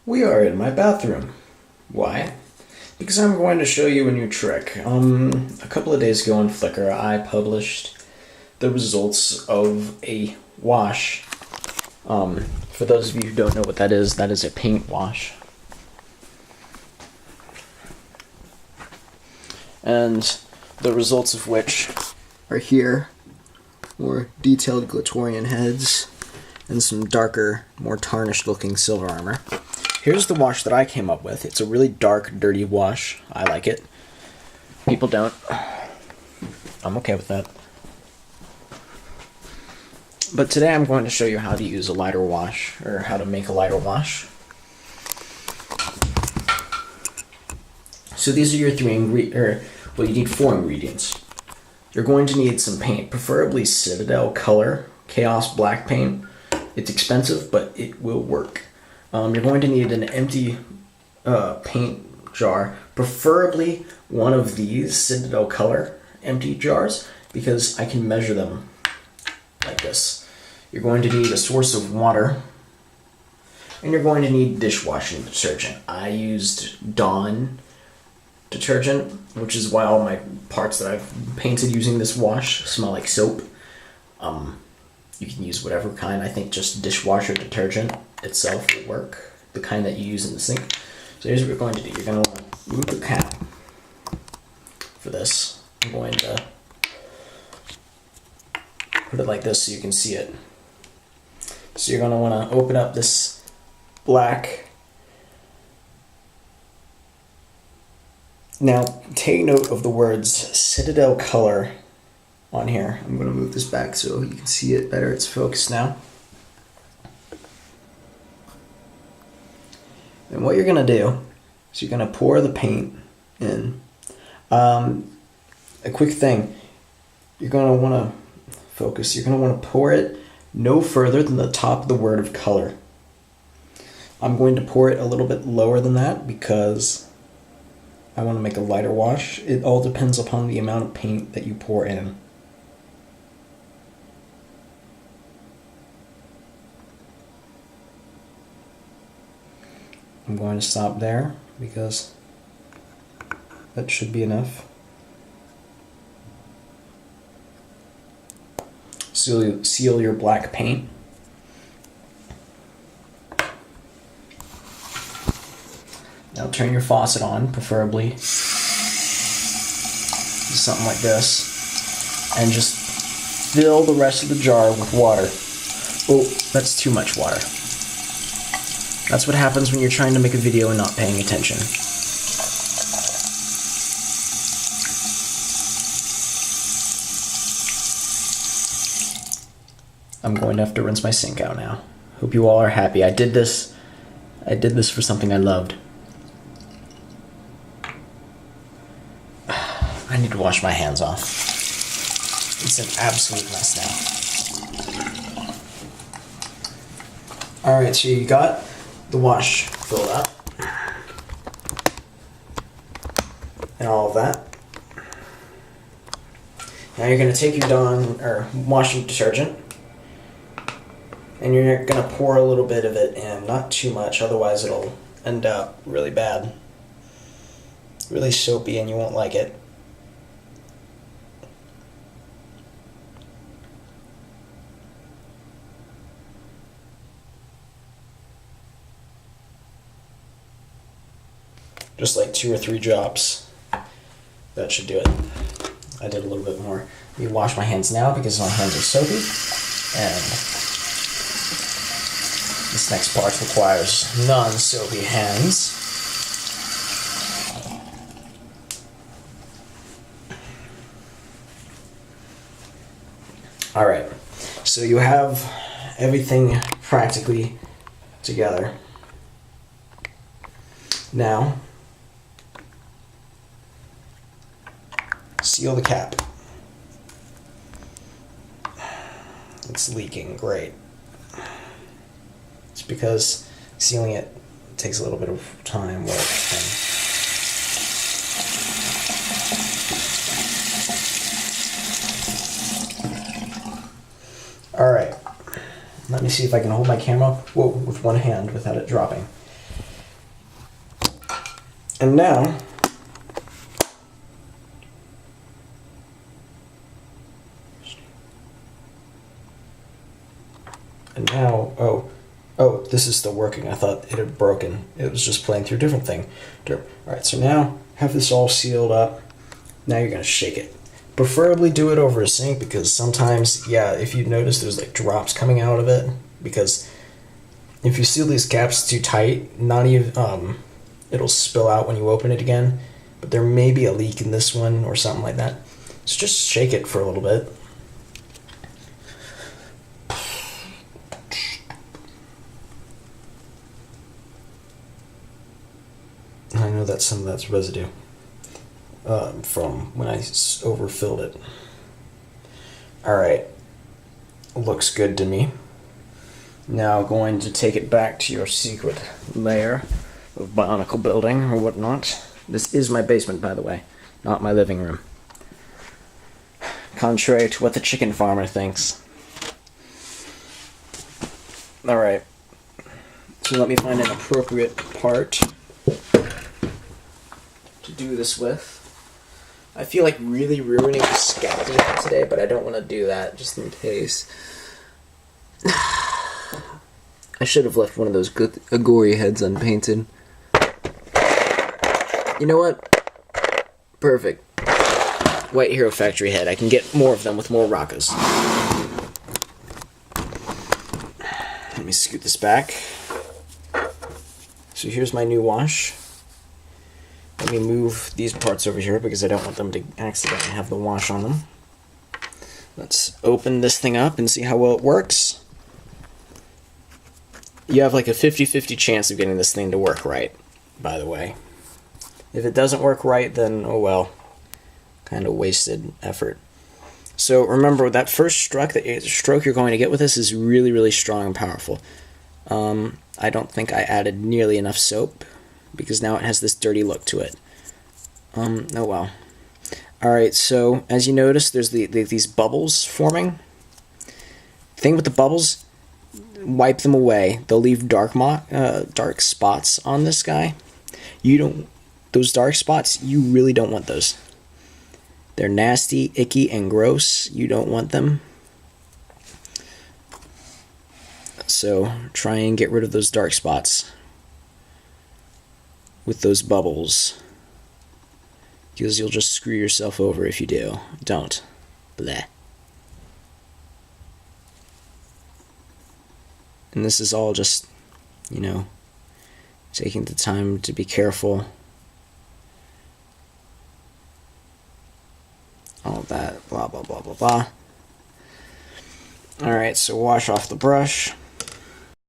We are in my bathroom. Why? Because I'm going to show you a new trick. A couple of days ago on Flickr, I published the results of a wash. For those of you who don't know what that is a paint wash. And the results of which are here. More detailed Glatorian heads and some darker, more tarnished looking silver armor. Here's the wash that I came up with. It's a really dark, dirty wash. I like it. People don't. I'm okay with that. But today I'm going to show you how to use a lighter wash, or how to make a lighter wash. So these are your you need 4 ingredients. You're going to need some paint, preferably Citadel Color Chaos Black paint. It's expensive, but it will work. You're going to need an empty paint jar, preferably one of these Citadel Color empty jars, because I can measure them like this. You're going to need a source of water, and you're going to need dishwashing detergent. I used Dawn detergent, which is why all my parts that I've painted using this wash smell like soap. You can use whatever kind. I think just dishwasher detergent itself will work, the kind that you use in the sink. So here's what you're going to do. You're going to want to remove the cap for this. I'm going to put it like this so you can see it. So you're going to want to open up this black. Now, take note of the words Citadel Color on here. I'm going to move this back so you can see it better. It's focused now. And what you're going to do is you're going to pour the paint in. A quick thing, you're going to want to focus. You're going to want to pour it no further than the top of the word of color. I'm going to pour it a little bit lower than that because I want to make a lighter wash. It all depends upon the amount of paint that you pour in. I'm going to stop there because that should be enough. Seal your black paint. Now turn your faucet on, preferably something like this, and just fill the rest of the jar with water. Oh, that's too much water. That's what happens when you're trying to make a video and not paying attention. I'm going to have to rinse my sink out now. Hope you all are happy. I did this for something I loved. I need to wash my hands off. It's an absolute mess now. Alright, so you got the wash filled up. And all of that. Now you're going to take your Dawn or washing detergent, and you're going to pour a little bit of it in, not too much, otherwise it'll end up really bad. Really soapy and you won't like it. Just like 2 or 3 drops. That should do it. I did a little bit more. Let me wash my hands now because my hands are soapy. And this next part requires non-soapy hands. Alright, so you have everything practically together. Now, seal the cap. It's leaking, great. It's because sealing it takes a little bit of time, work, and alright, let me see if I can hold my camera with one hand without it dropping. And now, oh, this is still working. I thought it had broken. It was just playing through a different thing. Alright, so now have this all sealed up. Now you're going to shake it. Preferably do it over a sink because sometimes, yeah, if you notice there's like drops coming out of it, because if you seal these caps too tight, not even, it'll spill out when you open it again, but there may be a leak in this one or something like that. So just shake it for a little bit. I know that some of that's residue from when I overfilled it. Alright, looks good to me. Now going to take it back to your secret lair of Bionicle building or whatnot. This is my basement, by the way, not my living room. Contrary to what the chicken farmer thinks. Alright, so let me find an appropriate part to do this with. I feel like really ruining the skeleton today, but I don't want to do that just in case. I should have left one of those good Agori heads unpainted. You know what? Perfect. White Hero Factory head. I can get more of them with more Rockas. Let me scoot this back. So here's my new wash. Let me move these parts over here because I don't want them to accidentally have the wash on them. Let's open this thing up and see how well it works. You have like a 50-50 chance of getting this thing to work right, by the way. If it doesn't work right, then oh well. Kind of wasted effort. So remember, that first stroke you're going to get with this is really, really strong and powerful. I don't think I added nearly enough soap, because now it has this dirty look to it. Oh well. Alright, so as you notice, there's these bubbles forming. Thing with the bubbles, wipe them away. They'll leave dark spots on this guy. Those dark spots, you really don't want those. They're nasty, icky, and gross. You don't want them. So try and get rid of those dark spots with those bubbles, because you'll just screw yourself over if you do. Don't. Bleh. And this is all just, taking the time to be careful. All of that, blah, blah, blah, blah, blah. Alright, so wash off the brush.